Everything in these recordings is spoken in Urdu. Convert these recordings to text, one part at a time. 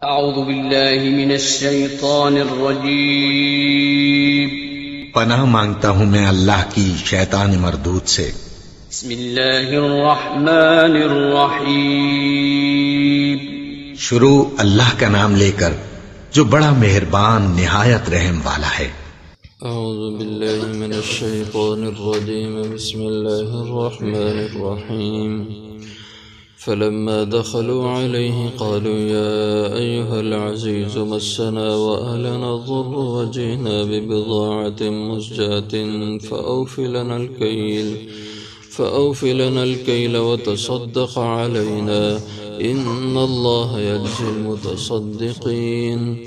أعوذ بالله من الشيطان الرجيم. پناہ مانگتا ہوں میں اللہ کی شیطان مردود سے۔ بسم الله الرحمن الرحيم. شروع اللہ کا نام لے کر جو بڑا مہربان نہایت رحم والا ہے۔ اعوذ باللہ من الشیطان الرجیم بسم اللہ الرحمن الرحیم فلما دخلوا عليه قالوا يا أيها العزيز مسنا وأهلنا الضر وجئنا ببضاعة مزجاة فأوف لنا الكيل وتصدق علينا إن الله يجزي المتصدقين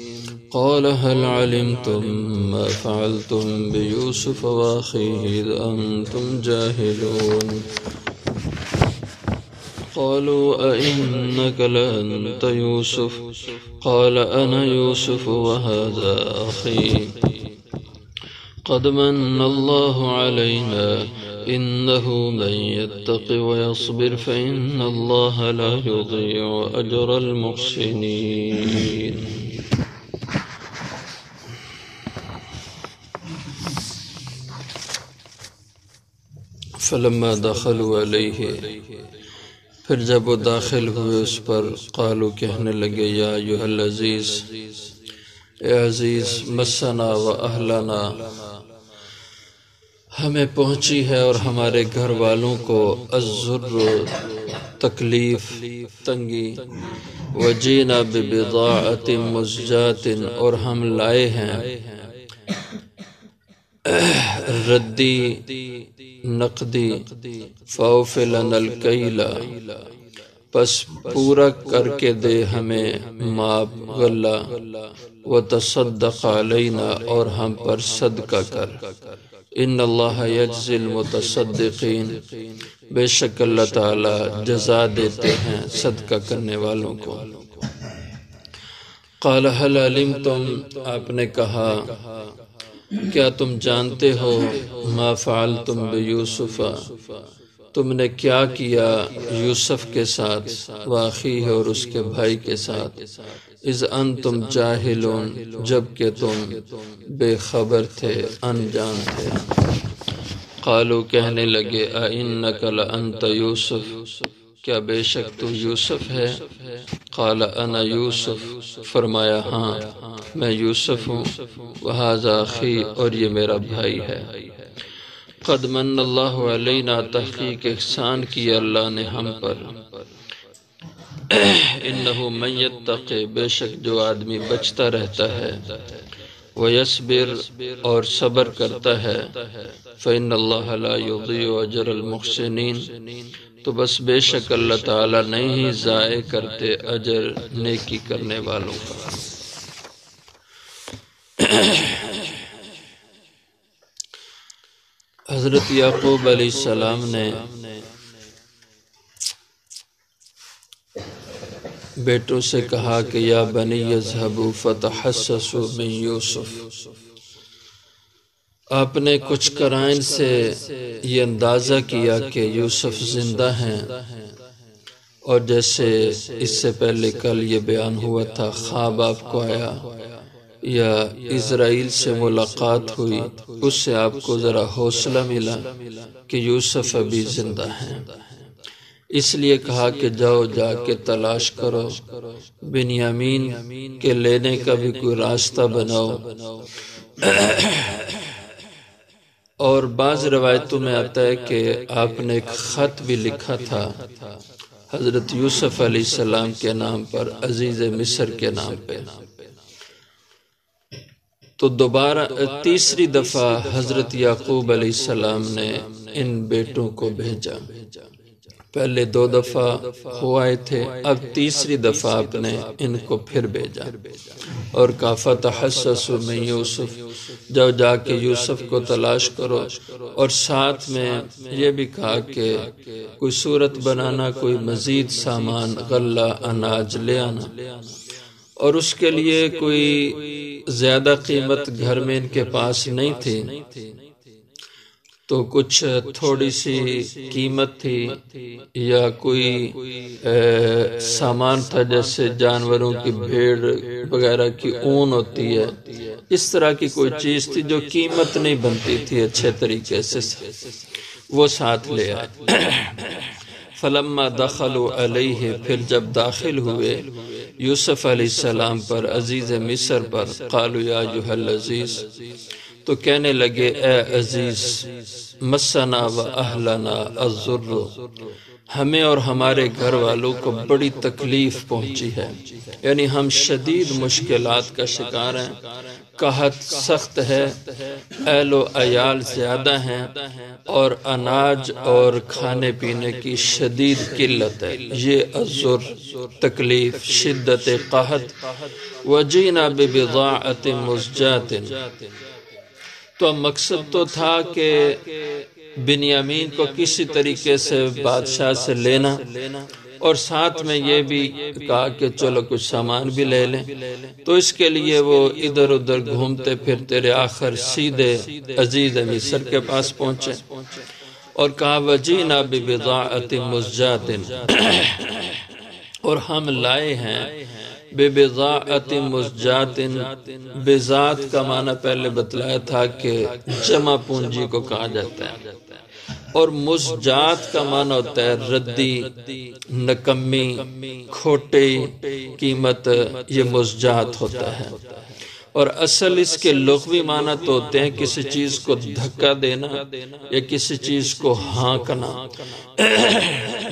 قال هل علمتم ما فعلتم بيوسف وأخيه إذ أنتم جاهلون قالوا أئنك لأنت يوسف قال أنا يوسف وهذا أخي قد من الله علينا إنه من يتق ويصبر فإن الله لا يضيع أجر المحسنين فلما دخلوا عليه پھر جب وہ داخل ہوئے اس پر قالو کہنے لگے یا ایھا العزیز اے عزیز مسنا و اہلنا ہمیں پہنچی ہے اور ہمارے گھر والوں کو الضر تکلیف تنگی وجینا ببضاعۃ مزجاۃ اور ہم لائے ہیں ردی نقدی فاوف لنا الکیل پس پورا کر کے دے ہمیں ماب غلہ وتصدق علینا اور ہم پر صدقہ کر ان اللہ یجزی المتصدقین بے شک اللہ تعالی جزا دیتے ہیں صدقہ کرنے والوں کو قال هل علمتم آپ نے کہا کیا تم جانتے ہو ما فعلتم بیوسف تم نے کیا کیا یوسف کے ساتھ واخیہ اور اس کے بھائی کے ساتھ اذ انتم جاہلون جبکہ تم بے خبر تھے انجان تھے قالو کہنے لگے اِنَّكَ لَأَنْتَ یوسف کیا بے شک تو یوسف ہے قال انا یوسف فرمایا ہاں میں یوسف ہوں وہذا اخی اور یہ میرا بھائی ہے قد من اللہ علینا تحقیق احسان کیا اللہ نے ہم پر انہ من یتقی بے شک جو آدمی بچتا رہتا ہے ویصبر اور صبر کرتا ہے فإن اللہ لا یضیع اجر المحسنین تو بس بے شک اللہ تعالیٰ نہیں ہی ضائع کرتے اجر نیکی کرنے والوں کا حضرت یعقوب علیہ السلام نے بیٹوں سے کہا کہ یا بنی اذهبوا فتحسسوا من یوسف آپ نے کچھ قرائن سے یہ اندازہ کیا کہ یوسف زندہ ہیں اور جیسے اس سے پہلے کل یہ بیان ہوا تھا خواب آپ کو آیا یا اسرائیل سے ملاقات ہوئی اس سے آپ کو ذرا حوصلہ ملا کہ یوسف ابھی زندہ ہیں اس لیے کہا کہ جاؤ جا کے تلاش کرو بنیامین کے لینے کا بھی کوئی راستہ بناؤ اور بعض روایتوں میں آتا ہے کہ آپ نے ایک خط بھی لکھا تھا حضرت یوسف علیہ السلام کے نام پر عزیز مصر کے نام پہ تو دوبارہ تیسری دفعہ حضرت یعقوب علیہ السلام نے ان بیٹوں کو بھیجا پہلے 2 دفعہ ہوئے تھے اب تیسری دفعہ آپ نے ان کو پھر بھیجا اور کہا فتحسسوا من یوسف جاؤ جا کے یوسف کو تلاش کرو اور ساتھ میں یہ بھی کہا کہ کوئی صورت بنانا کوئی مزید سامان غلہ اناج لے آنا اور اس کے لیے کوئی زیادہ قیمت گھر میں ان کے پاس نہیں تھی تو کچھ تھوڑی سی قیمت تھی یا کوئی سامان تھا، جیسے جانوروں کی بھیڑ وغیرہ کی اون ہوتی ہے، اس طرح کی کوئی چیز تھی جو قیمت نہیں بنتی تھی اچھے طریقے سے، وہ ساتھ لے آئے۔ فلما دخلوا علیہ، پھر جب داخل ہوئے یوسف علیہ السلام پر، عزیز مصر پر، قالوا یا ایھا العزیز، تو کہنے لگے اے عزیز، مسنا و اہلنا الضر، ہمیں اور ہمارے گھر والوں کو بڑی تکلیف پہنچی ہے، یعنی ہم شدید مشکلات کا شکار ہیں، قحط سخت ہے، اہل و عیال زیادہ ہیں، اور اناج اور کھانے پینے کی شدید قلت ہے، یہ الضر تکلیف، شدت قحط۔ وجینا ببضاعۃ مزجاۃ، تو مقصد تو تھا کہ بنیامین کو کسی طریقے سے بادشاہ سے لینا، اور ساتھ میں یہ بھی کہا کہ چلو کچھ سامان بھی لے لیں، تو اس کے لیے وہ ادھر ادھر گھومتے پھرتے آخر سیدھے عزیز مصر کے پاس پہنچے اور کہا وجینا ببضاعۃ مزجاۃ، اور ہم لائے ہیں ببضاعۃ مزجاۃ، بذات کا معنی پہلے بتلایا تھا کہ جمع پونجی کو کہا جاتا ہے، اور مزجات کا معنی ہوتا ہے ردی، نکمی، کھوٹی قیمت، یہ مزجات ہوتا ہے۔ اور اصل اس کے لغوی معنی تو ہوتے ہیں کسی چیز کو دھکا دینا یا کسی چیز کو ہانکنا،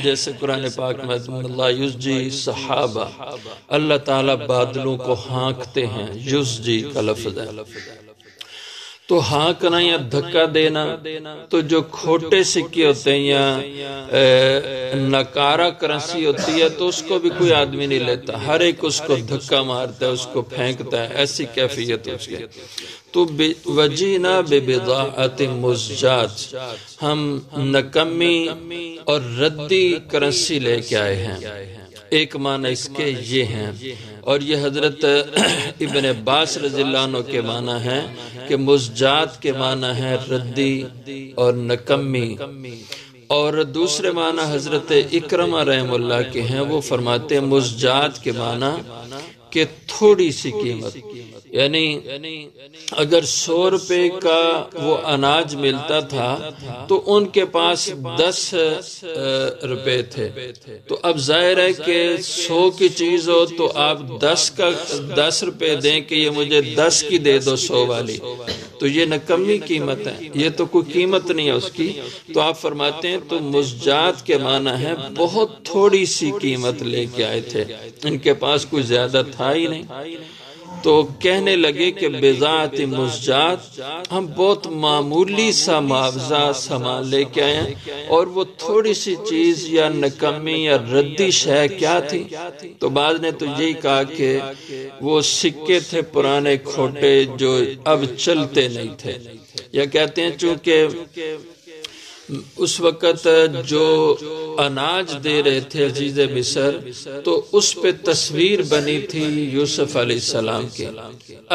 جیسے قرآن پاک میں اللہ یسجی صحابہ، اللہ تعالیٰ بادلوں کو ہانکتے ہیں، یسجی کا لفظ ہے، تو ہانکنا یا دھکا دینا، تو جو کھوٹے سکے ہوتے ہیں یا نکارہ کرنسی ہوتی ہے تو اس کو بھی کوئی آدمی نہیں لیتا، ہر ایک اس کو دھکا مارتا ہے، اس کو پھینکتا ہے، ایسی کیفیت اس کے۔ تو وجینا ببضاعۃ مزجات، ہم نکمی اور ردی کرنسی لے کے آئے ہیں، ایک معنی اس کے یہ ہیں، اور یہ حضرت ابن عباس رضی اللہ عنہ کے معنی ہے کہ مزجات کے معنی ہے ردی اور نکمی، اور دوسرے معنی حضرت اکرمہ رحم اللہ کے ہیں، وہ فرماتے ہیں مزجات کے معنی کہ تھوڑی سی قیمت، یعنی اگر 100 روپے کا وہ اناج ملتا تھا تو ان کے پاس 10 روپے تھے، تو اب ظاہر ہے کہ 100 کی چیز ہو تو آپ 10 روپے دیں کہ یہ مجھے 10 کی دے دو 100 والی، تو یہ نکمی قیمت ہے، یہ تو کوئی قیمت نہیں ہے اس کی۔ تو آپ فرماتے ہیں تو مزجات کے معنی ہے بہت تھوڑی سی قیمت لے کے آئے تھے، ان کے پاس کوئی زیادہ تھا ہی نہیں، تو کہنے لگے کہ بضاعت مزجات، ہم بہت معمولی سا معاوضہ سامان لے کے آئے ہیں، اور وہ تھوڑی سی چیز یا نکمی یا ردی شے کیا تھی؟ تو بعض نے تو یہی کہا کہ وہ سکے تھے پرانے کھوٹے جو اب چلتے نہیں تھے، یا کہتے ہیں چونکہ اس وقت جو اناج دے رہے تھے عزیز مصر تو اس پہ تصویر بنی تھی یوسف علیہ السلام کی،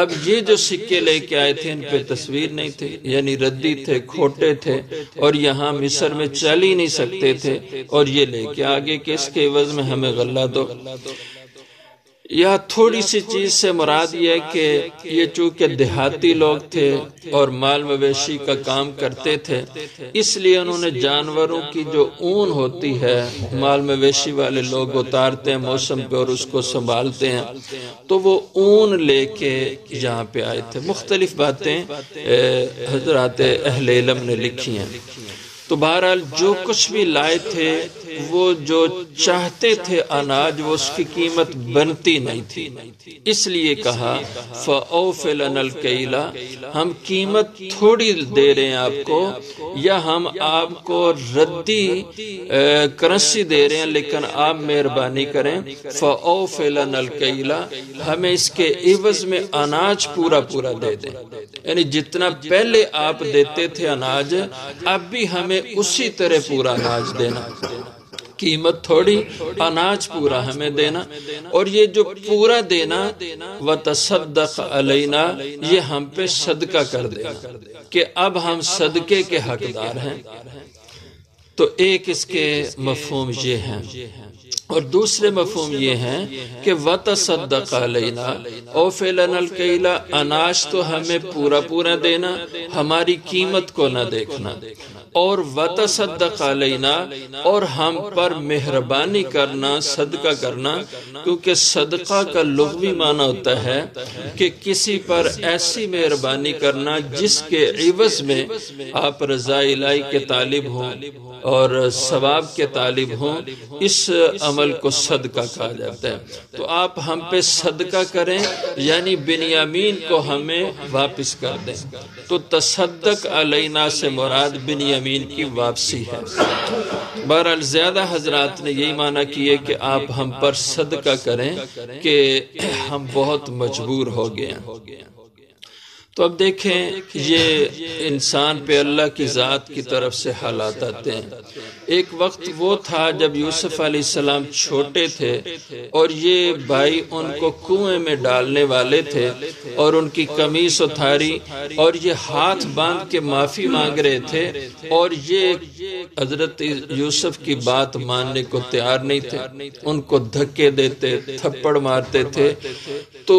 اب یہ جو سکے لے کے آئے تھے ان پہ تصویر نہیں تھی، یعنی ردی تھے، کھوٹے تھے، اور یہاں مصر میں چل ہی نہیں سکتے تھے، اور یہ لے کے آگے کہ اس کے عوض میں ہمیں غلہ دو۔ یا تھوڑی سی چیز سے مراد یہ ہے کہ یہ چونکہ دیہاتی لوگ تھے اور مال مویشی کا کام کرتے تھے، اس لیے انہوں نے جانوروں کی جو اون ہوتی ہے مال مویشی والے لوگ اتارتے ہیں موسم پہ اور اس کو سنبھالتے ہیں، تو وہ اون لے کے یہاں پہ آئے تھے۔ مختلف باتیں حضرات اہل علم نے لکھی ہیں، تو بہرحال جو کچھ بھی لائے تھے وہ جو چاہتے تھے اناج وہ اس کی قیمت بنتی نہیں تھی، اس لیے کہا فَأَوْفِ لَنَا الْكَيْلَ، ہم قیمت تھوڑی دے رہے ہیں آپ کو، یا ہم آپ کو ردی کرنسی دے رہے ہیں لیکن آپ مہربانی کریں فَأَوْفِ لَنَا الْكَيْلَ، ہمیں اس کے عوض میں اناج پورا پورا دے دیں، یعنی جتنا پہلے آپ دیتے تھے اناج اب بھی ہمیں اسی طرح پورا اناج دینا، قیمت تھوڑی اناج پورا ہمیں دینا، اور یہ جو پورا دینا وَتَصَدَّقْ عَلَيْنَا، یہ ہم پہ صدقہ کر دینا، کہ اب ہم صدقے کے حقدار ہیں، تو ایک اس کے مفہوم یہ ہیں، اور دوسرے مفہوم یہ ہیں کہ وَتَصَدَّقَ عَلَيْنَا أَوْفِ لَنَا الْكَيْلَ، اناج تو ہمیں پورا پورا دینا، ہماری قیمت کو نہ دیکھنا، اور وَتَصَدَّقَ عَلَيْنَا، اور ہم پر مہربانی کرنا، صدقہ کرنا، کیونکہ صدقہ کا لغوی معنی ہوتا ہے کہ کسی پر ایسی مہربانی کرنا جس کے عوض میں آپ رضا الہی کے طالب ہوں اور ثواب کے طالب ہوں، اس عمل کو صدقہ کہا جاتا ہے۔ تو آپ ہم پہ صدقہ کریں، یعنی بنیامین کو ہمیں واپس کر دیں، تو تصدق علینا سے مراد بنیامین کی واپسی ہے۔ بہرحال زیادہ حضرات نے یہی معنی کیے کہ آپ ہم پر صدقہ کریں کہ ہم بہت مجبور ہو گئے ہیں۔ تو اب دیکھیں یہ انسان پہ اللہ کی ذات کی طرف سے حالات آتے ہیں۔ ایک وقت وہ تھا جب یوسف علیہ السلام چھوٹے تھے اور یہ بھائی ان کو کنویں میں ڈالنے والے تھے اور ان کی قمیص اتاری اور یہ ہاتھ باندھ کے معافی مانگ رہے تھے، اور یہ حضرت یوسف کی بات ماننے کو تیار نہیں تھے، ان کو دھکے دیتے، تھپڑ مارتے تھے۔ تو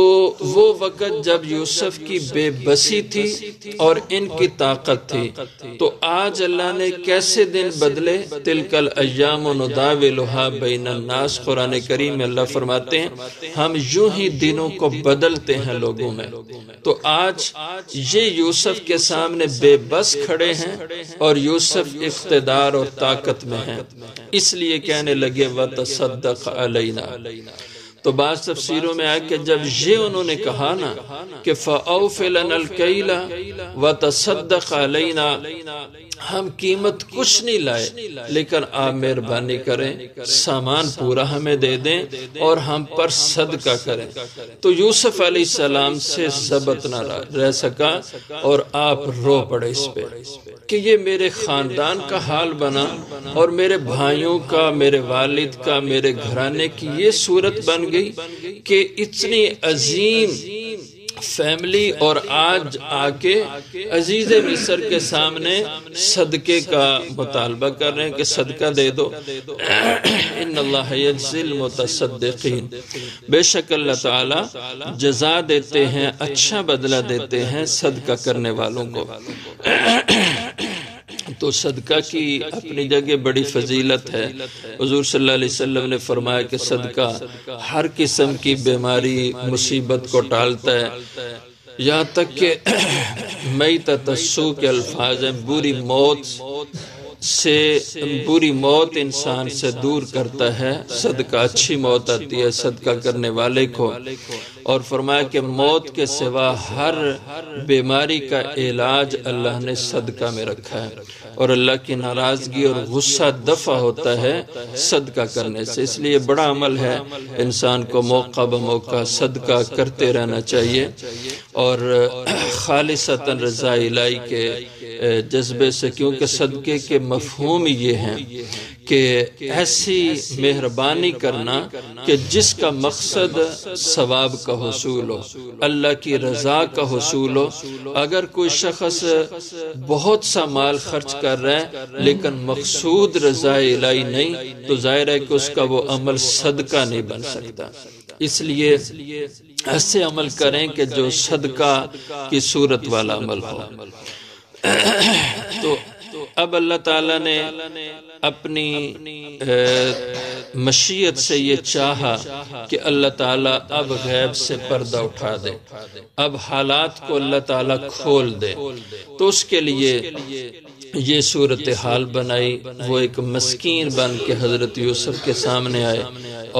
وہ وقت جب یوسف کی بے بسی تھی اور ان کی طاقت تھی، تو آج اللہ نے کیسے دن بدلے، تلک الایام نداولها بین الناس، قرآن کریم میں اللہ فرماتے ہیں ہم یوں ہی دنوں کو بدلتے ہیں لوگوں میں۔ تو آج یہ یوسف کے سامنے بے بس کھڑے ہیں اور یوسف اقتدار اور طاقت میں ہیں، اس لیے کہنے لگے وَتَصَدَّقْ عَلَيْنَا۔ تو بعض تفسیروں میں آیا کہ جب یہ انہوں نے کہا نا کہ فَأَوْفِ لَنَا الْكَيْلَ وَتَصَدَّقْ عَلَيْنَا، ہم قیمت کچھ نہیں لائے لیکن آپ مہربانی کریں، سامان پورا ہمیں دے دیں اور ہم پر صدقہ کریں، تو یوسف علیہ السلام سے ضبط نہ رہ سکا اور آپ رو پڑے اس پہ کہ یہ میرے خاندان کا حال بنا اور میرے بھائیوں کا، میرے والد کا، میرے گھرانے کی یہ صورت بن گئی کہ اتنی عظیم فیملی، اور آج آ کے عزیز مصر کے سامنے صدقے کا مطالبہ کر رہے ہیں کہ صدقہ دے دو۔ ان اللہ یجزی المتصدقین، بے شک اللہ تعالی جزا دیتے ہیں، اچھا بدلہ دیتے ہیں صدقہ کرنے والوں کو۔ تو صدقہ کی اپنی جگہ بڑی فضیلت ہے۔ حضور صلی اللہ علیہ وسلم نے فرمایا کہ صدقہ ہر قسم کی بیماری، مصیبت کو ٹالتا ہے، یہاں تک کہ میتۃ السوء کے الفاظ ہیں، بری موت انسان سے دور کرتا ہے صدقہ، اچھی موت آتی ہے صدقہ کرنے والے کو۔ اور فرمایا کہ موت کے سوا ہر بیماری کا علاج اللہ نے صدقہ میں رکھا ہے، اور اللہ کی ناراضگی اور غصہ دفع ہوتا ہے صدقہ کرنے سے۔ اس لیے بڑا عمل ہے، انسان کو موقع بموقع صدقہ کرتے رہنا چاہیے، اور خالصتاً رضا الہی کے جذبے سے، کیونکہ صدقے کے مفہوم یہ ہیں کہ ایسی مہربانی کرنا کہ جس کا مقصد ثواب کا حصول ہو، اللہ کی رضا کا حصول ہو۔ اگر کوئی شخص بہت سا مال خرچ کر رہا ہے لیکن مقصود رضا الہی نہیں، تو ظاہر ہے کہ اس کا وہ عمل صدقہ نہیں بن سکتا۔ اس لیے ایسے عمل کریں کہ جو صدقہ کی صورت والا عمل ہو۔ تو اب اللہ تعالیٰ نے اپنی مشیت سے یہ چاہا کہ اللہ تعالیٰ اب غیب سے پردہ اٹھا دے، اب حالات کو اللہ تعالیٰ کھول دے، تو اس کے لیے یہ صورتحال بنائی۔ وہ ایک مسکین بن کے حضرت یوسف کے سامنے آئے،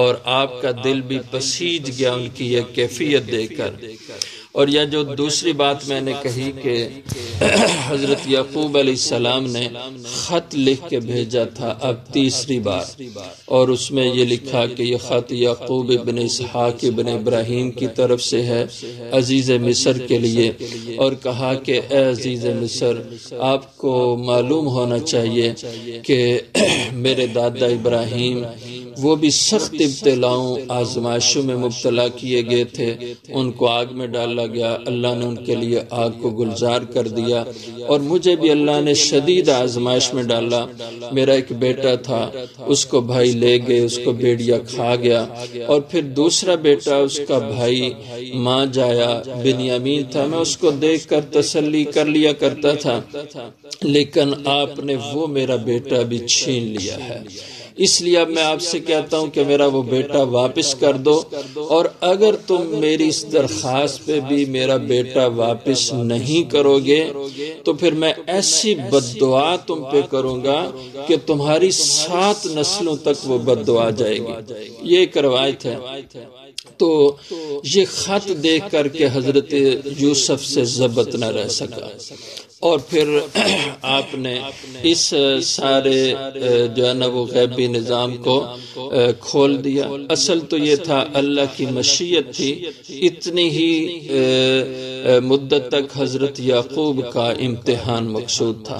اور آپ کا دل بھی پسیج گیا ان کی یہ کیفیت دے کر۔ اور یہ جو دوسری بات میں نے کہی کہ حضرت یعقوب علیہ السلام نے خط لکھ کے بھیجا تھا اب تیسری بار، اور اس میں یہ لکھا کہ یہ خط یعقوب ابن اسحاق ابن ابراہیم کی طرف سے ہے عزیز مصر کے لیے، اور کہا کہ اے عزیز مصر، آپ کو معلوم ہونا چاہیے کہ میرے دادا ابراہیم وہ بھی سخت ابتلاؤں آزمائشوں میں مبتلا کیے گئے تھے، ان کو آگ میں ڈالا گیا، اللہ نے ان کے لیے آگ کو گلزار کر دیا، اور مجھے بھی اللہ نے شدید آزمائش میں ڈالا۔ میرا ایک بیٹا تھا، اس کو بھائی لے گئے، اس کو بھیڑیا کھا گیا، اور پھر دوسرا بیٹا اس کا بھائی ماں جایا بنیامین تھا، میں اس کو دیکھ کر تسلی کر لیا کرتا تھا، لیکن آپ نے وہ میرا بیٹا بھی چھین لیا ہے، اس لیے اب میں آپ سے کہتا ہوں کہ میرا وہ بیٹا واپس کر دو، اور اگر تم میری اس درخواست پہ بھی میرا بیٹا واپس نہیں کرو گے تو پھر میں ایسی بد دعا تم پہ کروں گا کہ تمہاری 7 نسلوں تک وہ بد دعا جائے گی۔ یہ ایک روایت ہے۔ تو یہ خط دیکھ کر کے حضرت یوسف سے ضبط نہ رہ سکا، اور پھر آپ نے اس سارے جو ہے نا وہ غیبی نظام کو کھول دیا۔ اصل تو یہ تھا اللہ کی مشیت تھی، اتنی ہی مدت تک حضرت یعقوب کا امتحان مقصود تھا۔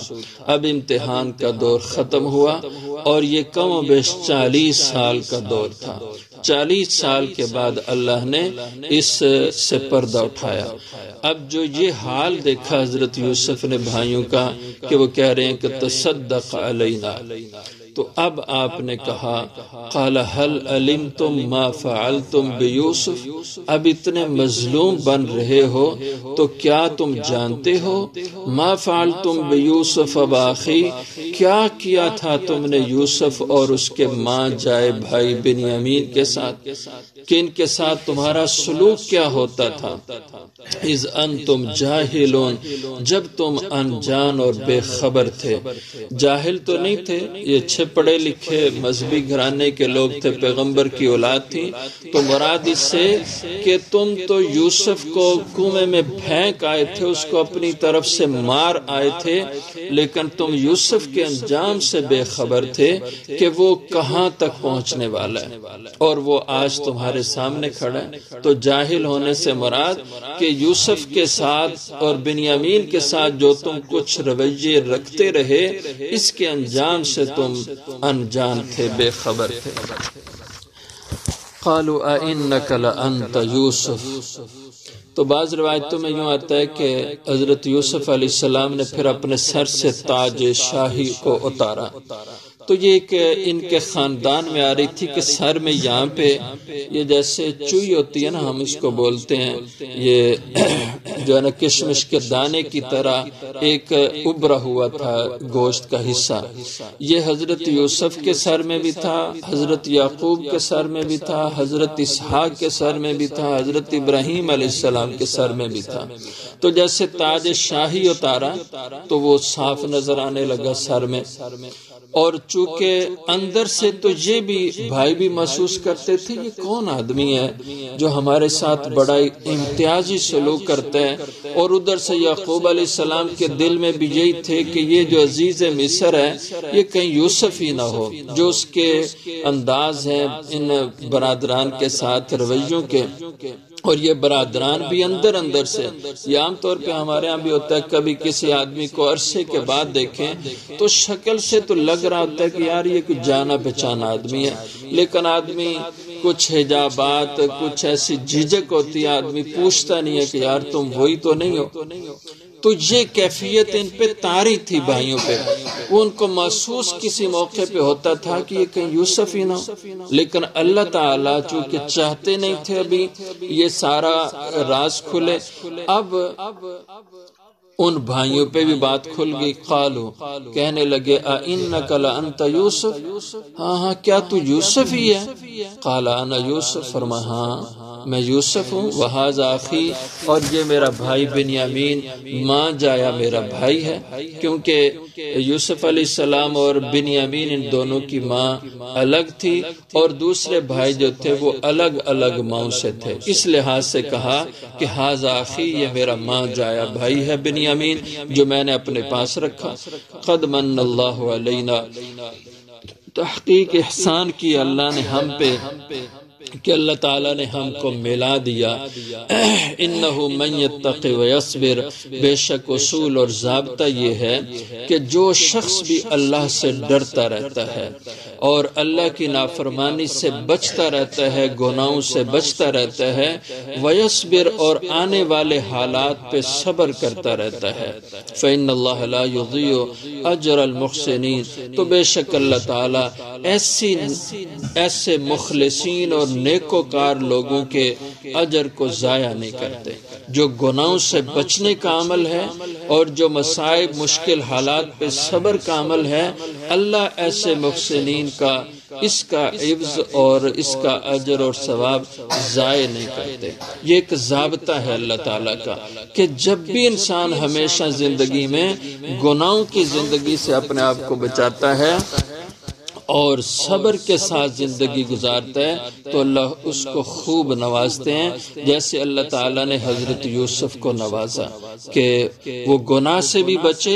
اب امتحان کا دور ختم ہوا، اور یہ کم و بیش 40 سال کا دور تھا۔ 40 سال کے بعد اللہ نے اس سے پردہ اٹھایا۔ اب جو یہ حال دیکھا حضرت یوسف نے بھائیوں کا کہ وہ کہہ رہے ہیں کہ تصدق علینا، تو اب آپ نے کہا قال هل علمتم ما فعلتم بیوسف، اب اتنے مظلوم بن رہے ہو تو کیا تم جانتے ہو ما فعلتم بیوسف واخی، کیا کیا تھا تم نے یوسف اور اس کے ماں جائے بھائی بنیامین کے ساتھ، کہ ان کے ساتھ تمہارا سلوک کیا ہوتا تھا۔ اذ انتم جاہلون، جب تم انجان اور بے خبر تھے۔ جاہل تو نہیں تھے، یہ اچھے پڑھے لکھے مذہبی گھرانے کے لوگ تھے، پیغمبر کی اولاد تھی، تو مراد اس سے کہ تم تو یوسف کو کنویں میں پھینک آئے تھے، اس کو اپنی طرف سے مار آئے تھے، لیکن تم یوسف کے انجام سے بے خبر تھے کہ وہ کہاں تک پہنچنے والا ہے، اور وہ آج تمہارے سامنے کھڑا ہے۔ تو جاہل ہونے سے مراد کہ یوسف کے ساتھ اور بنیامین کے ساتھ جو تم کچھ رویے رکھتے رہے، اس کے انجام سے تم انجان تھے، بے خبر تھے۔ قالوا اِنَّكَ لَأَنْتَ یوسف، تو بعض روایتوں میں یوں آتا ہے کہ حضرت یوسف علیہ السلام نے پھر اپنے سر سے تاج شاہی کو اتارا۔ تو یہ ایک ان کے خاندان میں آ رہی تھی کہ سر میں یہاں پہ یہ جیسے چوئی ہوتی ہے نا، ہم اس کو بولتے ہیں، یہ جو ہے نا کشمش کے دانے کی طرح ایک ابھرا ہوا تھا گوشت کا حصہ، یہ حضرت یوسف کے سر میں بھی تھا، حضرت یعقوب کے سر میں بھی تھا، حضرت اسحاق کے سر میں بھی تھا، حضرت ابراہیم علیہ السلام کے سر میں بھی تھا۔ تو جیسے تاج شاہی اتارا تو وہ صاف نظر آنے لگا سر میں، اور چونکہ اندر سے تو یہ بھی بھائی بھی محسوس کرتے تھے یہ کون آدمی ہے جو ہمارے ساتھ بڑا امتیازی سلوک کرتا ہے، اور ادھر سے یعقوب علیہ السلام کے دل میں بھی یہی تھے کہ یہ جو عزیز مصر ہے یہ کہیں یوسف ہی نہ ہو، جو اس کے انداز ہیں ان برادران کے ساتھ رویوں کے، اور یہ برادران بھی اندر اندر سے، یہ عام طور پہ ہمارے ہاں بھی ہوتا ہے، کبھی کسی آدمی کو عرصے کے بعد دیکھیں تو شکل سے تو لگ رہا ہوتا ہے کہ یار یہ کچھ جانا پہچانا آدمی ہے، لیکن آدمی کچھ حجابات، کچھ ایسی جھجک ہوتی ہے، آدمی پوچھتا نہیں ہے کہ یار تم وہی تو نہیں ہو۔ تو یہ کیفیت ان پہ طاری تھی بھائیوں پہ، وہ ان کو محسوس کسی موقع پہ ہوتا تھا کہ یہ کہیں یوسف ہی نہ ہو، لیکن اللہ تعالیٰ چونکہ چاہتے نہیں تھے ابھی یہ سارا راز کھلے، اب ان بھائیوں پہ بھی بات کھل گئی۔ قالو، کہنے لگے اِنَّكَ لَأَنْتَ یوسف، ہاں کیا تو یوسف ہی ہے؟ قال انا یوسف، فرما ہاں میں یوسف ہوں، وہذا اخی، اور یہ میرا بھائی بنیامین، ماں جایا میرا بھائی ہے، کیونکہ یوسف علیہ السلام اور بنیامین ان دونوں کی ماں الگ تھی، اور دوسرے بھائی جو تھے وہ الگ الگ ماں سے تھے، اس لحاظ سے کہا کہ ھذا اخی، یہ میرا ماں جایا بھائی ہے بنیامین جو میں نے اپنے پاس رکھا۔ قد من اللہ علینا، تحقیق احسان کی اللہ نے ہم پہ، کہ اللہ تعالیٰ نے ہم کو ملا دیا انہو من یتقی ویصبر، بے شک اصول اور ضابطہ یہ ہے کہ جو شخص بھی اللہ سے ڈرتا رہتا ہے اور اللہ کی نافرمانی سے بچتا رہتا ہے، گناہوں سے بچتا رہتا ہے، ویصبر اور آنے والے حالات پہ صبر کرتا رہتا ہے، فإن اللہ لا یضیع اجر المحسنین، تو بے شک اللہ تعالیٰ ایسے مخلصین اور نیکوکار لوگوں کے اجر کو ضائع نہیں کرتے۔ جو گناہوں سے بچنے کا عمل ہے اور جو مصائب مشکل حالات پہ صبر کا عمل ہے، اللہ ایسے محسنین کا اس کا عوض اور اس کا اجر اور ثواب ضائع نہیں کرتے۔ یہ ایک ضابطہ ہے اللہ تعالیٰ کا کہ جب بھی انسان ہمیشہ زندگی میں گناہوں کی زندگی سے اپنے آپ کو بچاتا ہے اور صبر کے ساتھ زندگی گزارتا ہے تو اللہ اس کو خوب نوازتے ہیں، جیسے اللہ تعالیٰ نے حضرت یوسف کو نوازا کہ وہ گناہ سے بھی بچے،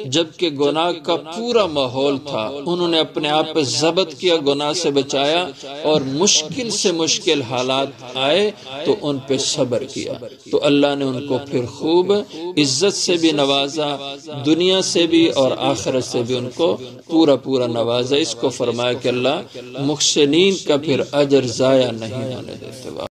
جبکہ گناہ کا پورا ماحول تھا، انہوں نے اپنے آپ پہ ضبط کیا، گناہ سے بچایا، اور مشکل سے مشکل حالات آئے تو ان پہ صبر کیا، تو اللہ نے ان کو پھر خوب عزت سے بھی نوازا، دنیا سے بھی اور آخرت سے بھی ان کو پورا نوازا۔ اس کو فرمایا کہ اللہ محسنین کا پھر اجر ضائع نہیں ہونے دیتے۔